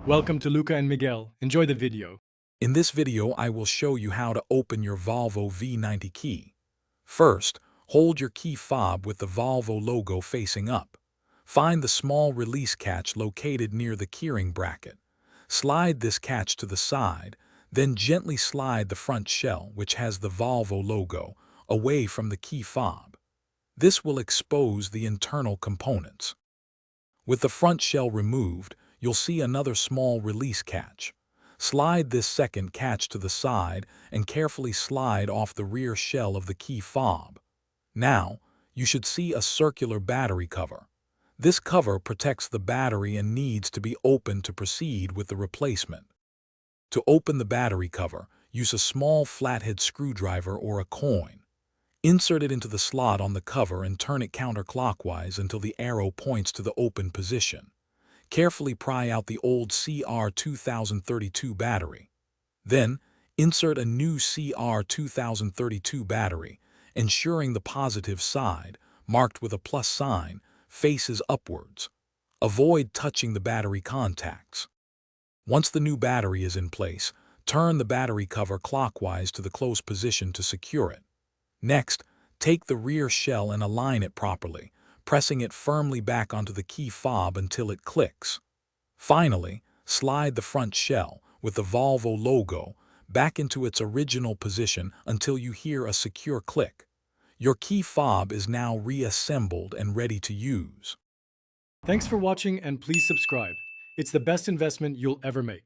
Welcome to Luca and Miguel. Enjoy the video. In this video, I will show you how to open your Volvo V90 key. First, hold your key fob with the Volvo logo facing up. Find the small release catch located near the keyring bracket. Slide this catch to the side, then gently slide the front shell, which has the Volvo logo, away from the key fob. This will expose the internal components. With the front shell removed, you'll see another small release catch. Slide this second catch to the side and carefully slide off the rear shell of the key fob. Now, you should see a circular battery cover. This cover protects the battery and needs to be opened to proceed with the replacement. To open the battery cover, use a small flathead screwdriver or a coin. Insert it into the slot on the cover and turn it counterclockwise until the arrow points to the open position. Carefully pry out the old CR2032 battery. Then, insert a new CR2032 battery, ensuring the positive side, marked with a plus sign, faces upwards. Avoid touching the battery contacts. Once the new battery is in place, turn the battery cover clockwise to the close position to secure it. Next, take the rear shell and align it properly, pressing it firmly back onto the key fob until it clicks. Finally, slide the front shell, with the Volvo logo, back into its original position until you hear a secure click. Your key fob is now reassembled and ready to use. Thanks for watching and please subscribe. It's the best investment you'll ever make.